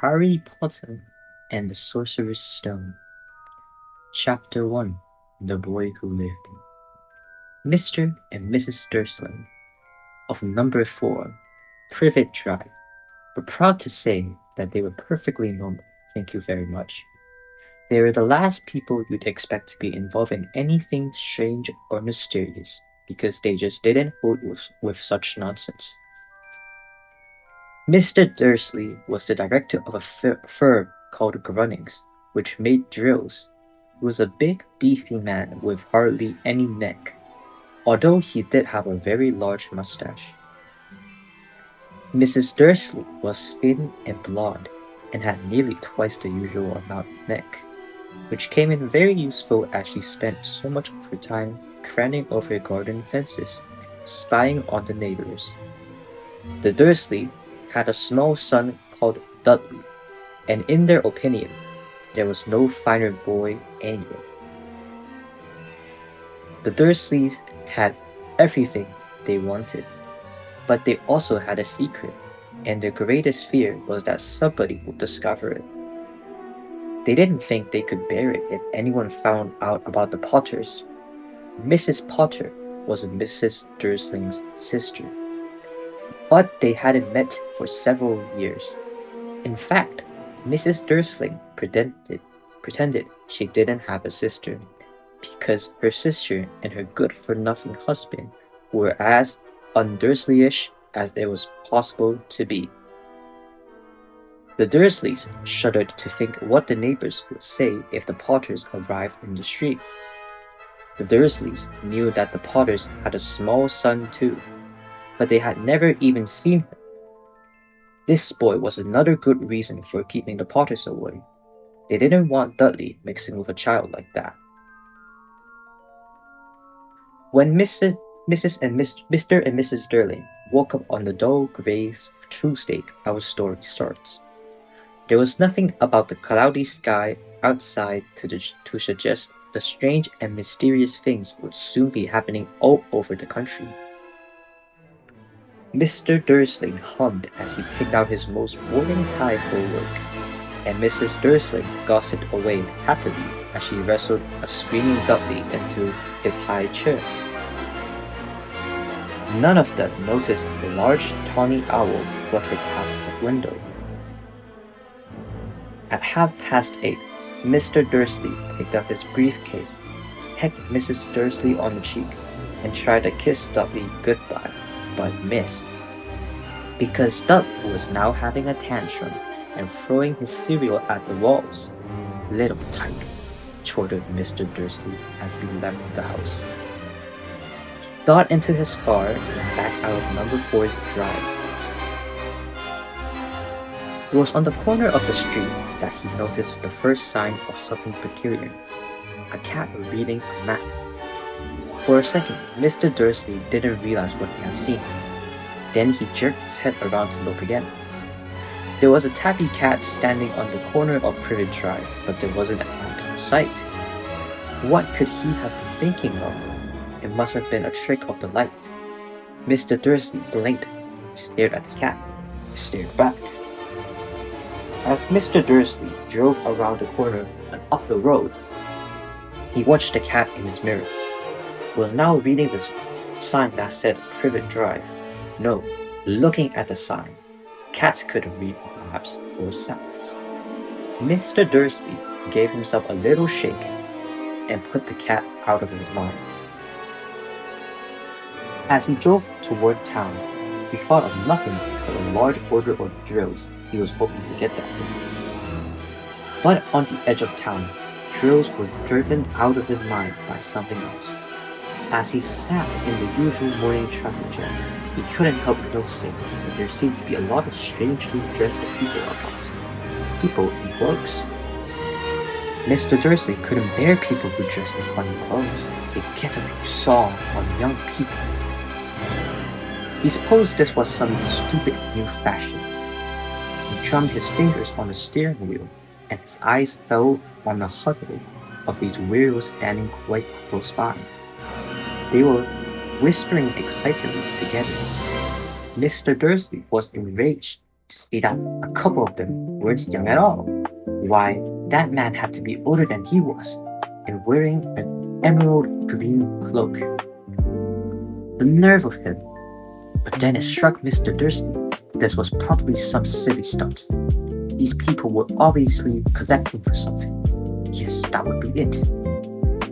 Harry Potter and the Sorcerer's Stone. Chapter 1. The Boy Who Lived. Mr. and Mrs. Dursley of number 4, Privet Drive, were proud to say that they were perfectly normal. Thank you very much. They were the last people you'd expect to be involved in anything strange or mysterious because they just didn't hold with such nonsense. Mr. Dursley was the director of a firm called Grunnings, which made drills. He was a big, beefy man with hardly any neck, although he did have a very large mustache. Mrs. Dursley was thin and blonde, and had nearly twice the usual amount of neck, which came in very useful as she spent so much of her time craning over garden fences, spying on the neighbors. The Dursley had a small son called Dudley, and in their opinion, there was no finer boy anywhere. The Dursleys had everything they wanted, but they also had a secret, and their greatest fear was that somebody would discover it. They didn't think they could bear it if anyone found out about the Potters. Mrs. Potter was Mrs. Dursley's sister, but they hadn't met for several years. In fact, Mrs. Dursley pretended she didn't have a sister, because her sister and her good-for-nothing husband were as un-Dursleyish as it was possible to be. The Dursleys shuddered to think what the neighbors would say if the Potters arrived in the street. The Dursleys knew that the Potters had a small son too, but they had never even seen him. This boy was another good reason for keeping the Potters away. They didn't want Dudley mixing with a child like that. When Mr. and Mrs. Durling woke up on the dull gray Tuesday, our story starts. There was nothing about the cloudy sky outside to suggest the strange and mysterious things would soon be happening all over the country. Mr. Dursley hummed as he picked out his most boring tie for work, and Mrs. Dursley gossiped away happily as she wrestled a screaming Dudley into his high chair. None of them noticed a large tawny owl fluttering past the window. At 8:30, Mr. Dursley picked up his briefcase, pecked Mrs. Dursley on the cheek, and tried to kiss Dudley goodbye, but missed. Because Dudley was now having a tantrum and throwing his cereal at the walls. "Little tyke," chortled Mr. Dursley as he left the house. He got into his car and backed out of number 4's drive. It was on the corner of the street that he noticed the first sign of something peculiar: a cat reading a map. For a second, Mr. Dursley didn't realize what he had seen. Then he jerked his head around to look again. There was a tabby cat standing on the corner of Privet Drive, but there wasn't a cat in sight. What could he have been thinking of? It must have been a trick of the light. Mr. Dursley blinked, stared at the cat, stared back. As Mr. Dursley drove around the corner and up the road, he watched the cat in his mirror. He was now reading the sign that said Privet Drive. No, looking at the sign. Cats couldn't read maps or signs. Mr. Dursley gave himself a little shake and put the cat out of his mind. As he drove toward town, he thought of nothing except a large order of drills he was hoping to get that day. But on the edge of town, drills were driven out of his mind by something else. As he sat in the usual morning traffic jam, he couldn't help noticing that there seemed to be a lot of strangely dressed people about. People in cloaks. Mr. Dursley couldn't bear people who dressed in funny clothes. They get what you saw on young people. He supposed this was some stupid new fashion. He drummed his fingers on the steering wheel, and his eyes fell on the huddle of these weirdos standing quite close by. They were whispering excitedly together. Mr. Dursley was enraged. to see that a couple of them weren't young at all. Why, that man had to be older than he was, and wearing an emerald green cloak. The nerve of him! But then it struck Mr. Dursley this was probably some silly stunt. These people were obviously collecting for something. Yes, that would be it.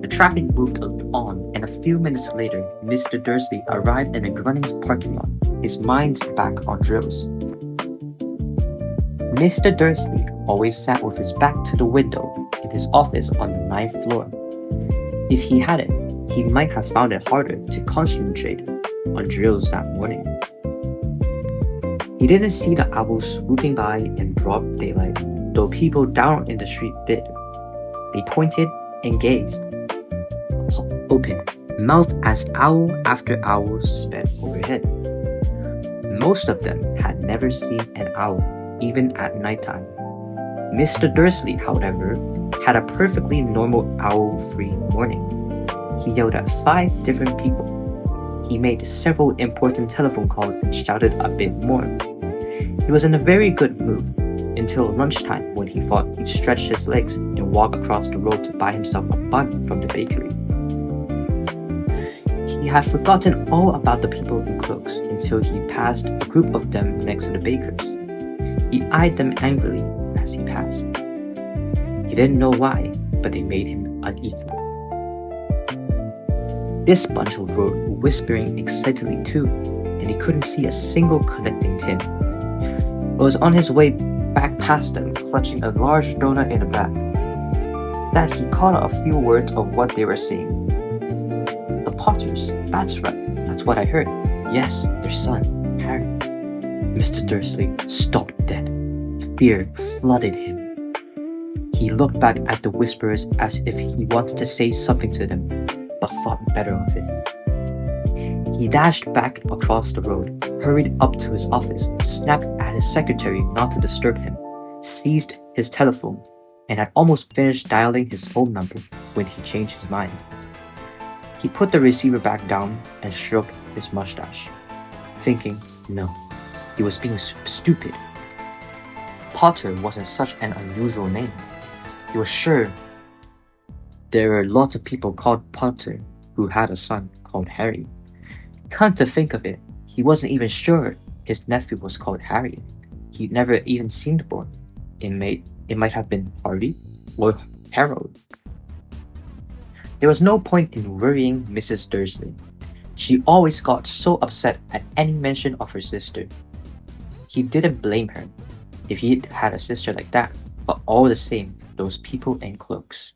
The traffic moved on, and a few minutes later, Mr. Dursley arrived in a Grunnings parking lot, his mind back on drills. Mr. Dursley always sat with his back to the window in his office on the 9th floor. If he hadn't, he might have found it harder to concentrate on drills that morning. He didn't see the owls swooping by in broad daylight, though people down in the street did. They pointed and gazed, open mouthed as owl after owl sped overhead. Most of them had never seen an owl, even at nighttime. Mr. Dursley, however, had a perfectly normal owl-free morning. He yelled at 5 different people. He made several important telephone calls and shouted a bit more. He was in a very good mood until lunchtime, when he thought he'd stretch his legs and walk across the road to buy himself a bun from the bakery. He had forgotten all about the people in cloaks until he passed a group of them next to the bakers. He eyed them angrily as he passed. He didn't know why, but they made him uneasy. This bunch rode whispering excitedly too, and he couldn't see a single collecting tin. It was on his way back past them, clutching a large donut in a bag, that he caught a few words of what they were saying. The Potters, that's right, that's what I heard. Yes, their son, Harry. Mr. Dursley stopped dead. Fear flooded him. He looked back at the whisperers as if he wanted to say something to them, but thought better of it. He dashed back across the road, hurried up to his office, snapped at his secretary not to disturb him, seized his telephone, and had almost finished dialing his phone number when he changed his mind. He put the receiver back down and stroked his mustache, thinking, no, he was being stupid. Potter wasn't such an unusual name. He was sure there were lots of people called Potter who had a son called Harry. Come to think of it, he wasn't even sure his nephew was called Harry. He'd never even seen the boy. It might have been Harvey or Harold. There was no point in worrying Mrs. Dursley. She always got so upset at any mention of her sister. He didn't blame her if he'd had a sister like that, but all the same, those people in cloaks.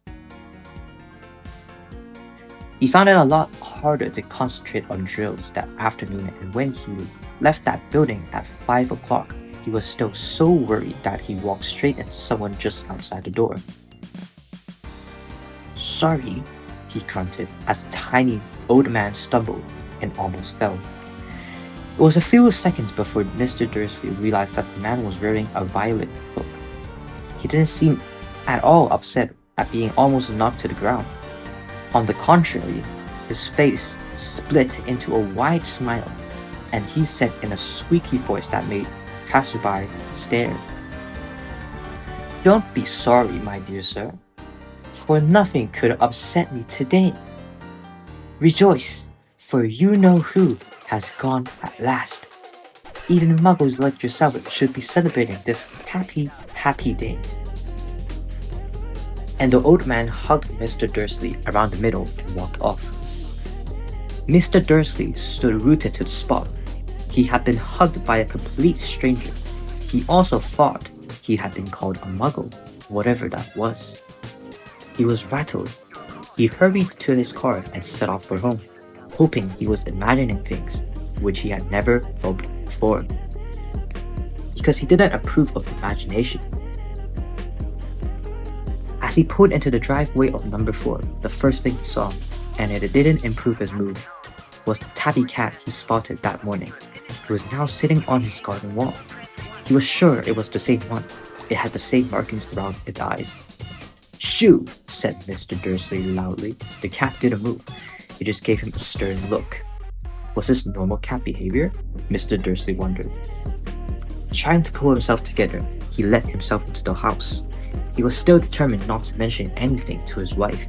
He found it a lot harder to concentrate on drills that afternoon, and when he left that building at 5 o'clock, he was still so worried that he walked straight into someone just outside the door. Sorry, he grunted as a tiny old man stumbled and almost fell. It was a few seconds before Mr. Dursley realized that the man was wearing a violet cloak. He didn't seem at all upset at being almost knocked to the ground. On the contrary, his face split into a wide smile, and he said in a squeaky voice that made passersby stare, "Don't be sorry, my dear sir, for nothing could upset me today. Rejoice, for you know who has gone at last. Even muggles like yourself should be celebrating this happy, happy day." And the old man hugged Mr. Dursley around the middle and walked off. Mr. Dursley stood rooted to the spot. He had been hugged by a complete stranger. He also thought he had been called a muggle, whatever that was. He was rattled. He hurried to his car and set off for home, hoping he was imagining things which he had never hoped for, because he didn't approve of imagination. As he pulled into the driveway of number 4, the first thing he saw, and it didn't improve his mood, was the tabby cat he spotted that morning. It was now sitting on his garden wall. He was sure it was the same one. It had the same markings around its eyes. "Shoo!" said Mr. Dursley loudly. The cat didn't move. It just gave him a stern look. Was this normal cat behavior? Mr. Dursley wondered. Trying to pull himself together, he let himself into the house. He was still determined not to mention anything to his wife.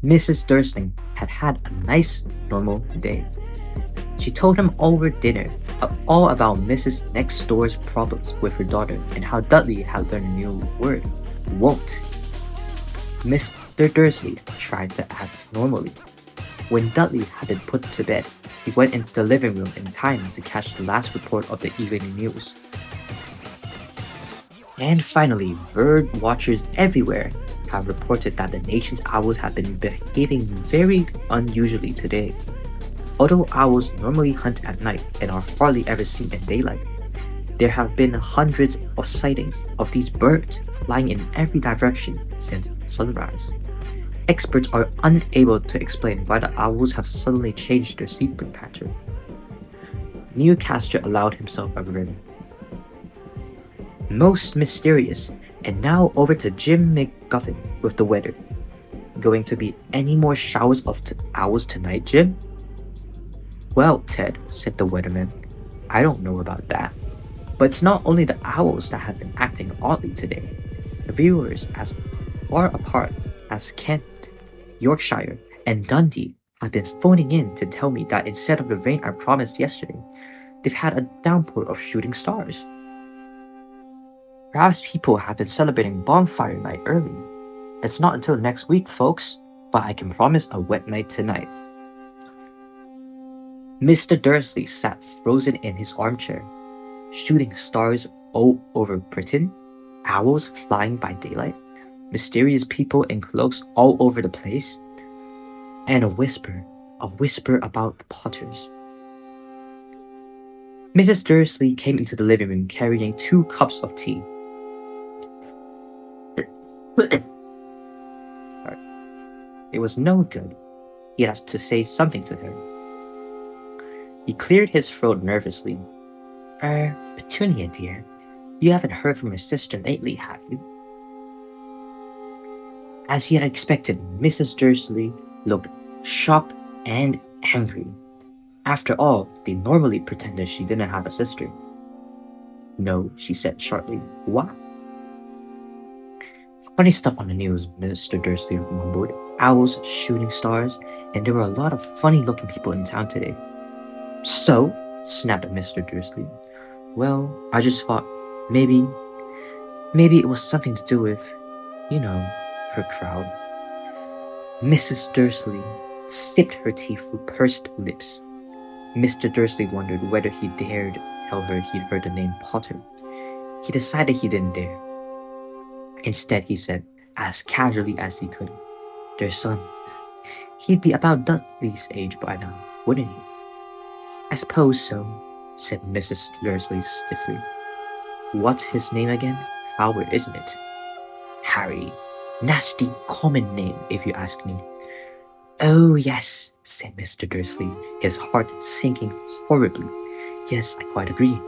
Mrs. Dursley had had a nice, normal day. She told him over dinner all about Mrs. Next Door's problems with her daughter and how Dudley had learned a new word, won't. Mr. Dursley tried to act normally. When Dudley had been put to bed, he went into the living room in time to catch the last report of the evening news. And finally, bird watchers everywhere have reported that the nation's owls have been behaving very unusually today. Although owls normally hunt at night and are hardly ever seen in daylight, there have been hundreds of sightings of these birds flying in every direction since sunrise. Experts are unable to explain why the owls have suddenly changed their sleeping pattern. Newcastle allowed himself a grin. Most mysterious, and now over to Jim McGuffin with the weather. Going to be any more showers of owls tonight, Jim? Well, Ted, said the weatherman, I don't know about that. But it's not only the owls that have been acting oddly today. The viewers as far apart as Kent, Yorkshire, and Dundee have been phoning in to tell me that instead of the rain I promised yesterday, they've had a downpour of shooting stars. Perhaps people have been celebrating bonfire night early. It's not until next week, folks, but I can promise a wet night tonight. Mr. Dursley sat frozen in his armchair. Shooting stars all over Britain, owls flying by daylight, mysterious people in cloaks all over the place, and a whisper about the Potters. Mrs. Dursley came into the living room carrying 2 cups of tea. It was no good. He'd have to say something to her. He cleared his throat nervously. Petunia, dear, you haven't heard from your sister lately, have you? As he had expected, Mrs. Dursley looked shocked and angry. After all, they normally pretended she didn't have a sister. No, she said sharply. What? Funny stuff on the news, Mr. Dursley mumbled. Owls, shooting stars, and there were a lot of funny-looking people in town today. So, snapped Mr. Dursley. Well, I just thought, maybe it was something to do with, her crowd. Mrs. Dursley sipped her tea through pursed lips. Mr. Dursley wondered whether he dared tell her he'd heard the name Potter. He decided he didn't dare. Instead, he said, as casually as he could, their son. He'd be about Dudley's age by now, wouldn't he? I suppose so, said Mrs. Dursley stiffly. What's his name again? Howard, isn't it? Harry. Nasty common name, if you ask me. Oh, yes, said Mr. Dursley, his heart sinking horribly. Yes, I quite agree.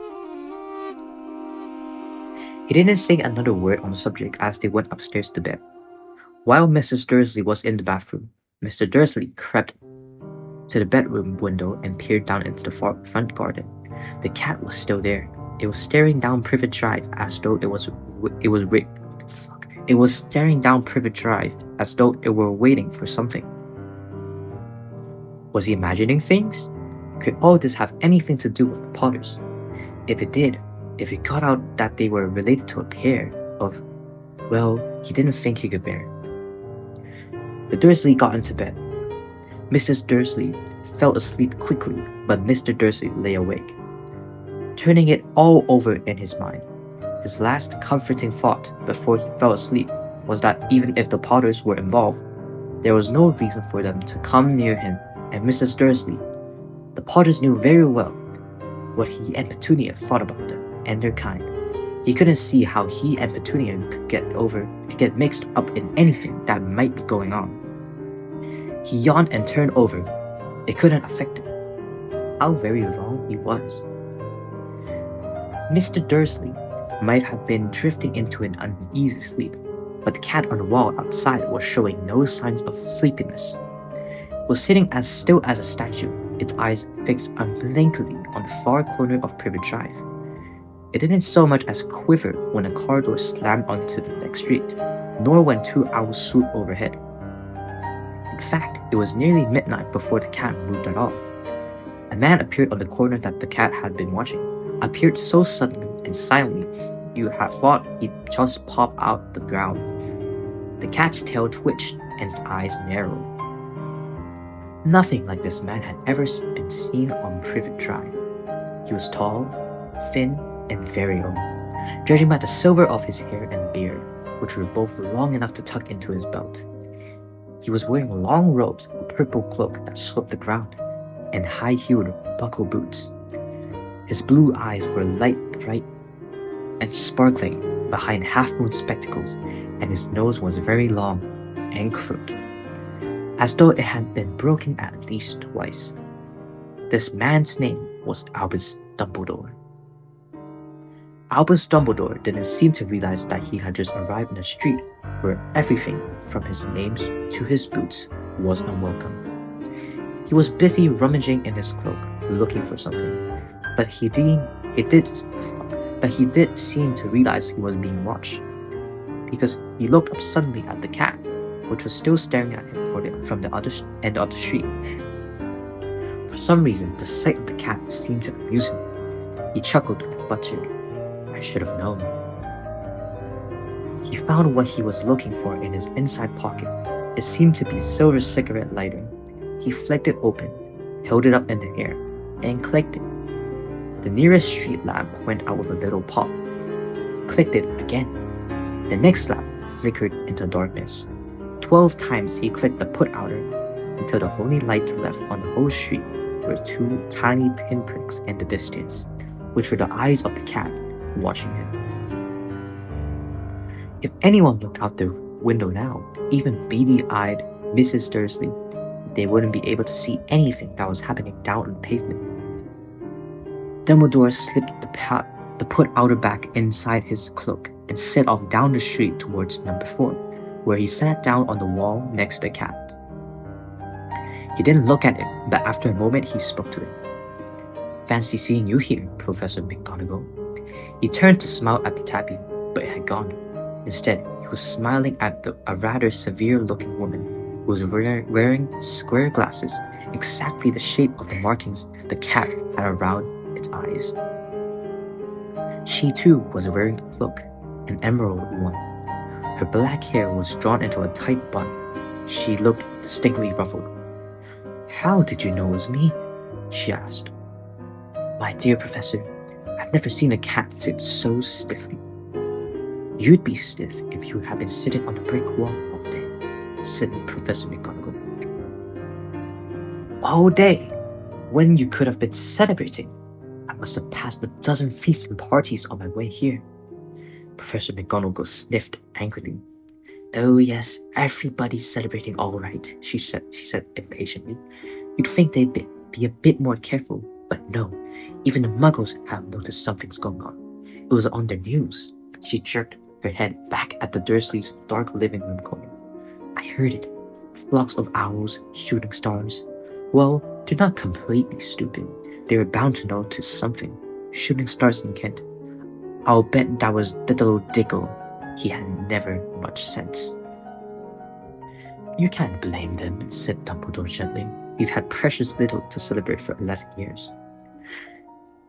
He didn't say another word on the subject as they went upstairs to bed. While Mrs. Dursley was in the bathroom, Mr. Dursley crept to the bedroom window and peered down into the front garden. The cat was still there. It was staring down Privet Drive as though it was staring down Privet Drive as though it were waiting for something. Was he imagining things? Could all this have anything to do with the Potters? If it did, if it got out that they were related to a pair of, well, he didn't think he could bear. The Dursley got into bed. Mrs. Dursley fell asleep quickly, but Mr. Dursley lay awake, turning it all over in his mind. His last comforting thought before he fell asleep was that even if the Potters were involved, there was no reason for them to come near him and Mrs. Dursley. The Potters knew very well what he and Petunia thought about them and their kind. He couldn't see how he and Petunia could get mixed up in anything that might be going on. He yawned and turned over. It couldn't affect him. How very wrong he was. Mr. Dursley might have been drifting into an uneasy sleep, but the cat on the wall outside was showing no signs of sleepiness. It was sitting as still as a statue, its eyes fixed unblinkingly on the far corner of Privet Drive. It didn't so much as quiver when a car door slammed onto the next street, nor when 2 owls swooped overhead. In fact, it was nearly midnight before the cat moved at all. A man appeared on the corner that the cat had been watching, appeared so suddenly and silently you had thought he'd just pop out the ground. The cat's tail twitched and its eyes narrowed. Nothing like this man had ever been seen on Privet Drive. He was tall, thin, and very old, judging by the silver of his hair and beard, which were both long enough to tuck into his belt. He was wearing long robes, a purple cloak that swept the ground, and high-heeled buckle boots. His blue eyes were light bright and sparkling behind half-moon spectacles, and his nose was very long and crooked, as though it had been broken at least twice. This man's name was Albus Dumbledore. Albus Dumbledore didn't seem to realize that he had just arrived in a street where everything, from his names to his boots, was unwelcome. He was busy rummaging in his cloak, looking for something, but he did seem to realize he was being watched, because he looked up suddenly at the cat, which was still staring at him from the other end of the street. For some reason, the sight of the cat seemed to amuse him. He chuckled and muttered, "I should have known." He found what he was looking for in his inside pocket. It seemed to be a silver cigarette lighter. He flicked it open, held it up in the air, and clicked it. The nearest street lamp went out with a little pop. He clicked it again. The next lamp flickered into darkness. 12 times he clicked the put-outer until the only lights left on the whole street were 2 tiny pinpricks in the distance, which were the eyes of the cat watching him. If anyone looked out the window now, even beady-eyed Mrs. Dursley, they wouldn't be able to see anything that was happening down on the pavement. Dumbledore slipped the put-outer back inside his cloak and set off down the street towards number 4, where he sat down on the wall next to the cat. He didn't look at it, but after a moment he spoke to it. "Fancy seeing you here, Professor McGonagall." He turned to smile at the tabby, but it had gone. Instead, he was smiling at a rather severe-looking woman who was wearing square glasses, exactly the shape of the markings the cat had around its eyes. She too was wearing a cloak, an emerald one. Her black hair was drawn into a tight bun. She looked distinctly ruffled. "How did you know it was me?" she asked. "My dear Professor, I've never seen a cat sit so stiffly." "You'd be stiff if you had been sitting on a brick wall all day," said Professor McGonagall. "All day? When you could have been celebrating. I must have passed a dozen feasts and parties on my way here." Professor McGonagall sniffed angrily. "Oh yes, everybody's celebrating all right," she said impatiently. "You'd think they'd be a bit more careful, but no, even the muggles have noticed something's going on. It was on the news." She jerked her head back at the Dursleys' dark living room corner. "I heard it. Flocks of owls, shooting stars. Well, they're not completely stupid. They were bound to notice something. Shooting stars in Kent. I'll bet that was little Diggle. He had never much sense." "You can't blame them," said Dumbledore gently. "We've had precious little to celebrate for 11 years.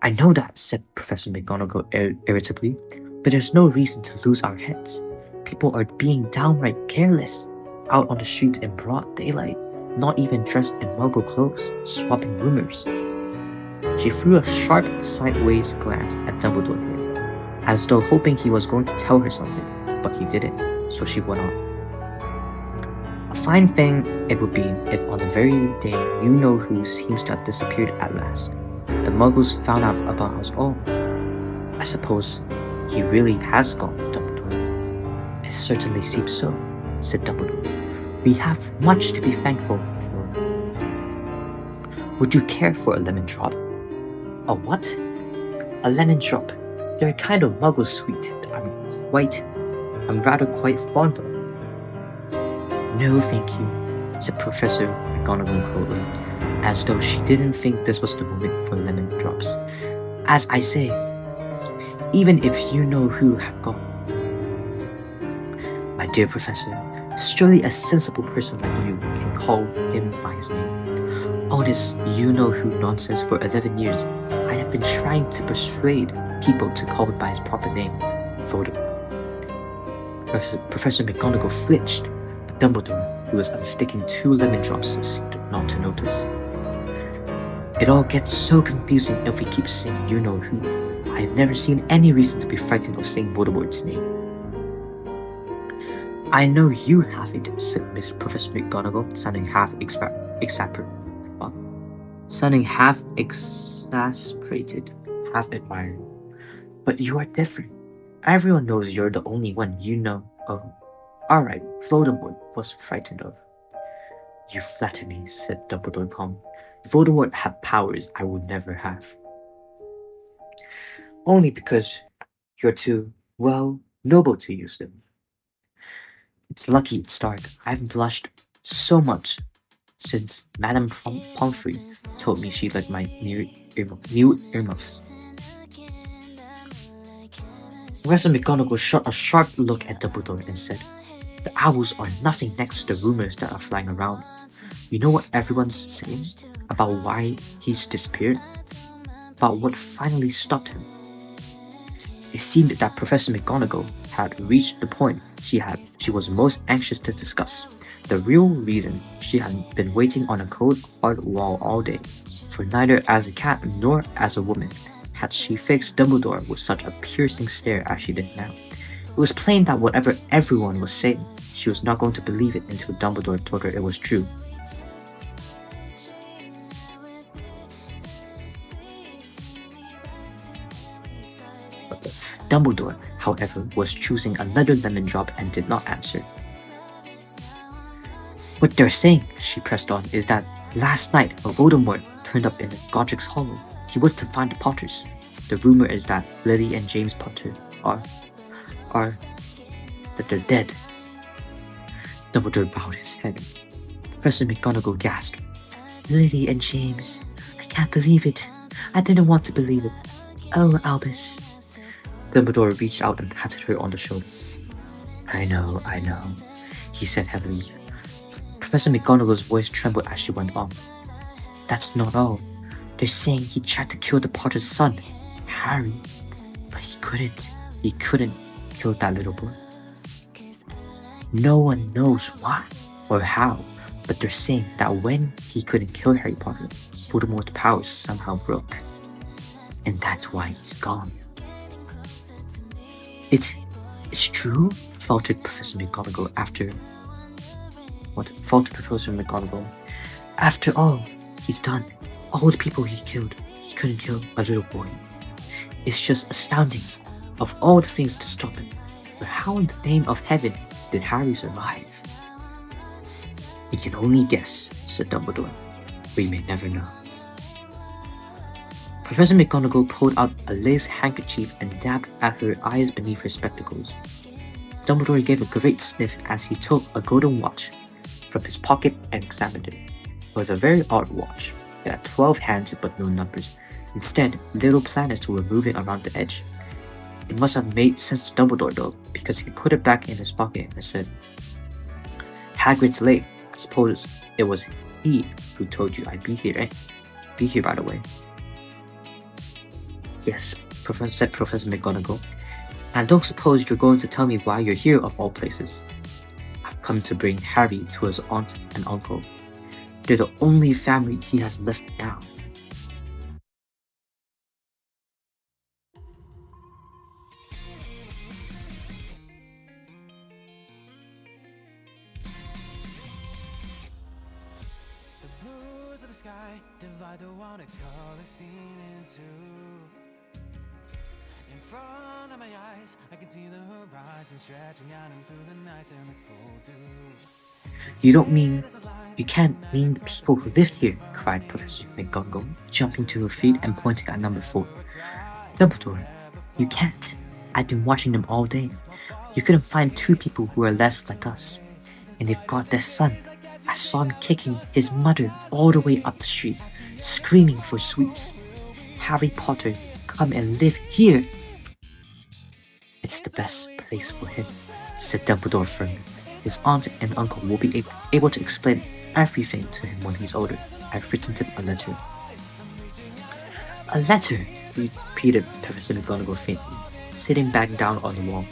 "I know that," said Professor McGonagall irritably, "but there's no reason to lose our heads. People are being downright careless, out on the streets in broad daylight, not even dressed in muggle clothes, swapping rumors." She threw a sharp sideways glance at Dumbledore here, as though hoping he was going to tell her something, but he didn't, so she went on. "A fine thing it would be if on the very day you-know-who seems to have disappeared at last, the muggles found out about us all. I suppose he really has gone, Dumbledore." "It certainly seems so," said Dumbledore. "We have much to be thankful for. Would you care for a lemon drop?" "A what?" "A lemon drop. They're a kind of muggle sweet that I'm rather quite fond of." "No, thank you," said Professor McGonagall coldly. as though she didn't think this was the moment for lemon drops. As I say, even if you know who had gone, my dear professor, surely a sensible person like you can call him by his name. All this you know who nonsense for 11 years, I have been trying to persuade people to call him by his proper name, Voldemort. Professor McGonagall flinched, but Dumbledore, who was unsticking 2 lemon drops, seemed not to notice. It all gets so confusing if we keep saying you know who. I have never seen any reason to be frightened of saying Voldemort's name. I know you haven't, said Miss Professor McGonagall, sounding half exasperated, half admiring. But you are different. Everyone knows you're the only one you know of. Alright, Voldemort was frightened of. You flatter me, said Dumbledore calmly. Voldemort had powers I would never have. Only because you're too, well, noble to use them. It's lucky it's dark. I haven't blushed so much since Madame Pomfrey told me she liked my new earmuffs. Professor McGonagall shot a sharp look at Dumbledore and said, the owls are nothing next to the rumors that are flying around. You know what everyone's saying? About why he's disappeared? About what finally stopped him? It seemed that Professor McGonagall had reached the point she was most anxious to discuss. The real reason she had been waiting on a cold, hard wall all day. For neither as a cat nor as a woman had she fixed Dumbledore with such a piercing stare as she did now. It was plain that whatever everyone was saying, she was not going to believe it until Dumbledore told her it was true. Dumbledore, however, was choosing another lemon drop and did not answer. What they're saying, she pressed on, is that last night a Voldemort turned up in Godric's Hollow. He went to find the Potters. The rumor is that Lily and James Potter that they're dead. Dumbledore bowed his head. Professor McGonagall gasped. Lily and James. I can't believe it. I didn't want to believe it. Oh, Albus. Dumbledore reached out and patted her on the shoulder. I know, he said heavily. Professor McGonagall's voice trembled as she went on. That's not all. They're saying he tried to kill the Potter's son, Harry. But he couldn't. He couldn't kill that little boy. No one knows why or how, but they're saying that when he couldn't kill Harry Potter, Voldemort's powers somehow broke. And that's why he's gone. It's true, faltered Professor McGonagall After all he's done, all the people he killed, he couldn't kill a little boy. It's just astounding. Of all the things to stop him, but how in the name of heaven did Harry survive? We can only guess, said Dumbledore. We may never know. Professor McGonagall pulled out a lace handkerchief and dabbed at her eyes beneath her spectacles. Dumbledore gave a great sniff as he took a golden watch from his pocket and examined it. It was a very odd watch. It had 12 hands but no numbers. Instead, little planets were moving around the edge. It must have made sense to Dumbledore though, because he put it back in his pocket and said, Hagrid's late. I suppose it was he who told you I'd be here, eh? Be here, by the way. Yes, said Professor McGonagall. And don't suppose you're going to tell me why you're here of all places. I've come to bring Harry to his aunt and uncle. They're the only family he has left now. Sky divide the watercolor scene in two. In front of my eyes, I can see the horizon stretching out and through the night and the cold dew. You can't mean the people who lived here, cried Professor McGonagall, jumping to her feet and pointing at number 4. Dumbledore, you can't. I've been watching them all day. You couldn't find 2 people who are less like us. And they've got their son, I saw him kicking his mother all the way up the street, screaming for sweets. Harry Potter, come and live here. It's the best place for him, said Dumbledore firmly. His aunt and uncle will be able to explain everything to him when he's older. I've written him a letter. A letter, repeated Professor McGonagall faintly, sitting back down on the wall.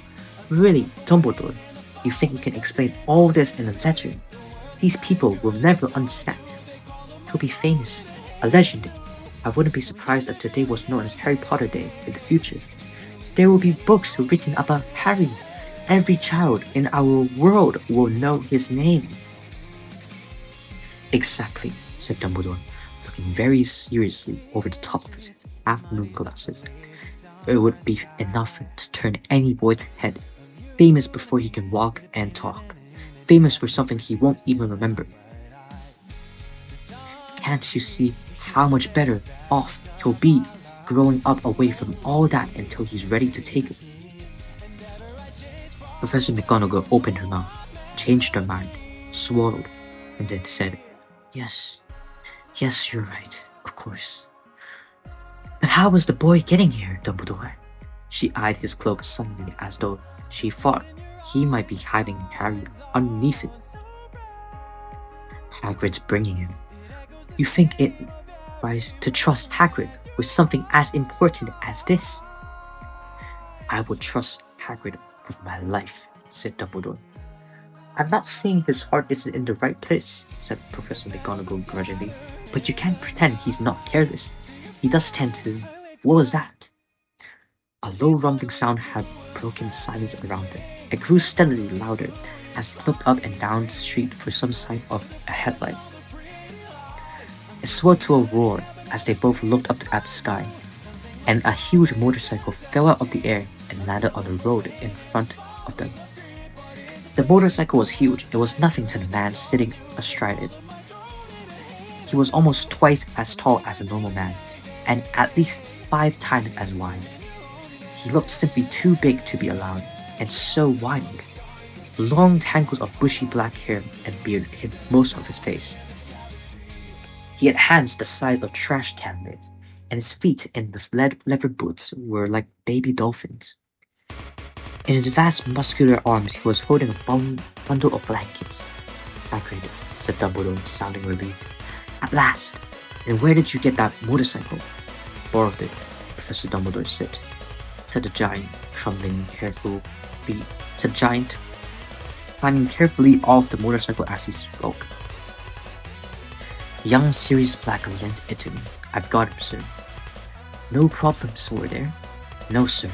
Really, Dumbledore, you think you can explain all this in a letter? These people will never understand. He'll be famous, a legend. I wouldn't be surprised if today was known as Harry Potter Day in the future. There will be books written about Harry. Every child in our world will know his name. Exactly, said Dumbledore, looking very seriously over the top of his half-moon glasses. It would be enough to turn any boy's head, famous before he can walk and talk, famous for something he won't even remember. Can't you see how much better off he'll be growing up away from all that until he's ready to take it? Professor McGonagall opened her mouth, changed her mind, swallowed, and then said, Yes, you're right, of course. But how was the boy getting here, Dumbledore? She eyed his cloak suddenly as though she thought he might be hiding Harry underneath it. Hagrid's bringing him. You think it wise to trust Hagrid with something as important as this? I would trust Hagrid with my life, said Dumbledore. I'm not saying his heart isn't in the right place, said Professor McGonagall grudgingly, but you can't pretend he's not careless. He does tend to... What was that? A low rumbling sound had broken the silence around them. It grew steadily louder as they looked up and down the street for some sign of a headlight. It swelled to a roar as they both looked up at the sky, and a huge motorcycle fell out of the air and landed on the road in front of them. The motorcycle was huge. It was nothing to the man sitting astride it. He was almost twice as tall as a normal man, and at least 5 times as wide. He looked simply too big to be allowed, and so wide. Long tangles of bushy black hair and beard hid most of his face. He had hands the size of trash can lids, and his feet in the leather boots were like baby dolphins. In his vast muscular arms he was holding a bundle of blankets. Hagrid, said Dumbledore, sounding relieved. At last! And where did you get that motorcycle? Borrowed it, Professor Dumbledore said the giant, climbing carefully off the motorcycle as he spoke. Young Sirius Black lent it to me. I've got him, sir. No problems were there? No, sir.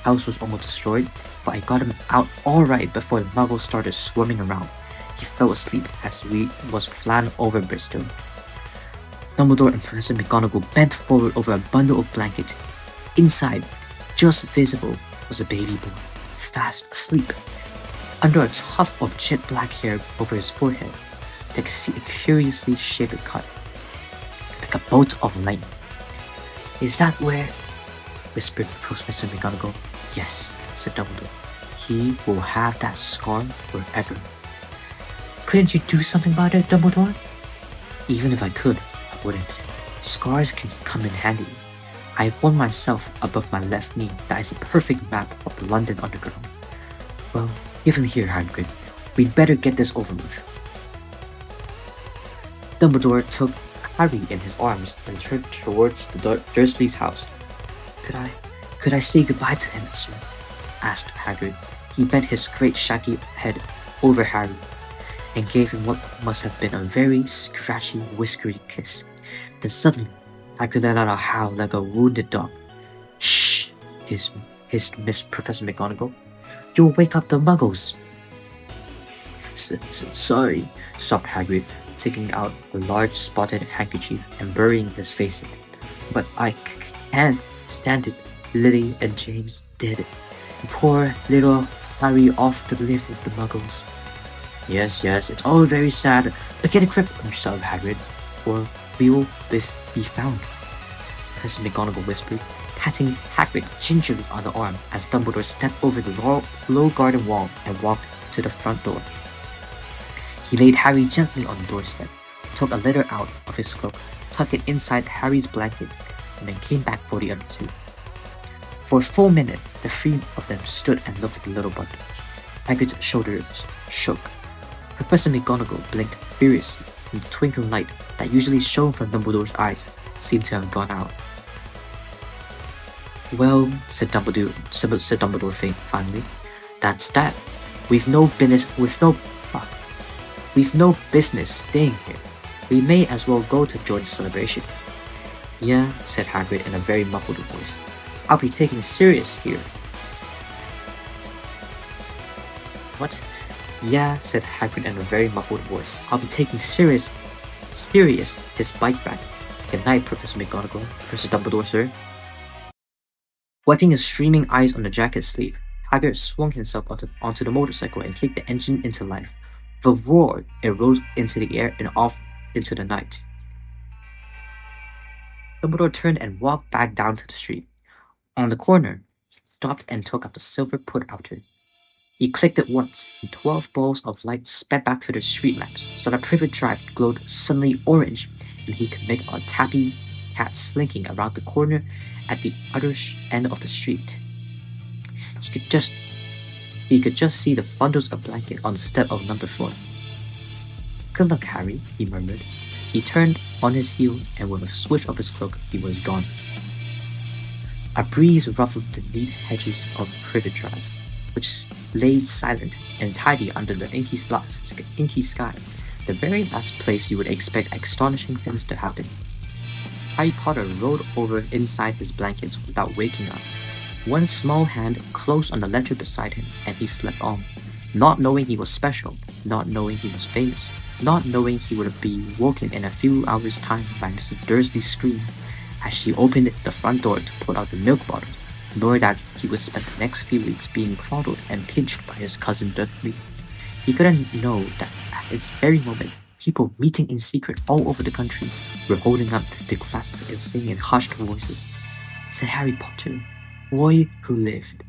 House was almost destroyed, but I got him out all right before the muggles started swarming around. He fell asleep as we was flying over Bristol. Dumbledore and Professor McGonagall bent forward over a bundle of blankets. Inside, just visible, was a baby boy, fast asleep. Under a tuft of jet black hair over his forehead, they could see a curiously shaped cut, like a bolt of lightning. Is that where? Whispered Professor McGonagall. Yes, said Dumbledore. He will have that scar forever. Couldn't you do something about it, Dumbledore? Even if I could, I wouldn't. Scars can come in handy. I have one myself above my left knee that is a perfect map of the London Underground. Well, give him here, Hagrid. We'd better get this over with. Dumbledore took Harry in his arms and turned towards the Dursleys' house. Could I say goodbye to him, sir? Asked Hagrid. He bent his great shaggy head over Harry and gave him what must have been a very scratchy, whiskery kiss. Then suddenly, Hagrid let out a howl like a wounded dog. Shh! hissed Miss Professor McGonagall. You'll wake up the muggles. Sorry, sobbed Hagrid, taking out a large spotted handkerchief and burying his face in it. But I can't stand it. Lily and James dead. Poor little Harry off to live with the muggles. Yes, it's all very sad, but get a grip on yourself, Hagrid, or we'll be found, Professor McGonagall whispered, patting Hagrid gingerly on the arm as Dumbledore stepped over the low garden wall and walked to the front door. He laid Harry gently on the doorstep, took a letter out of his cloak, tucked it inside Harry's blanket, and then came back for the other two. For a full minute, the three of them stood and looked at the little bundle. Hagrid's shoulders shook. Professor McGonagall blinked furiously, and the twinkling light that usually shone from Dumbledore's eyes seemed to have gone out. "Well," said Dumbledore finally, "that's that. We've no business staying here. We may as well go to join the celebration." "Yeah," said Hagrid in a very muffled voice. "I'll be taken serious here." "What?" "Yeah," said Hagrid in a very muffled voice. "I'll be taking serious his bite back. Good night, Professor McGonagall. Professor Dumbledore, sir." Wiping his streaming eyes on the jacket sleeve, Hagrid swung himself onto the motorcycle and kicked the engine into life. With a roar, it rose into the air and off into the night. Dumbledore turned and walked back down to the street. On the corner, he stopped and took out the silver put-outer. He clicked it once, and 12 balls of light sped back to the street lamps, so that Privet Drive glowed suddenly orange, and he could make out a tabby cat slinking around the corner at the other end of the street. He could just see the bundles of blankets on the step of number 4. "Good luck, Harry," he murmured. He turned on his heel, and with a swish of his cloak, he was gone. A breeze ruffled the neat hedges of Privet Drive, which lay silent and tidy under the inky sky, the very last place you would expect astonishing things to happen. Harry Potter rolled over inside his blankets without waking up. One small hand closed on the letter beside him, and he slept on, not knowing he was special, not knowing he was famous, not knowing he would be woken in a few hours' time by Mrs. Dursley's scream as she opened the front door to pull out the milk bottle, nor that he would spend the next few weeks being coddled and pinched by his cousin Dudley. He couldn't know that at this very moment, people meeting in secret all over the country were holding up their glasses and saying in hushed voices, "To Harry Potter, boy who lived."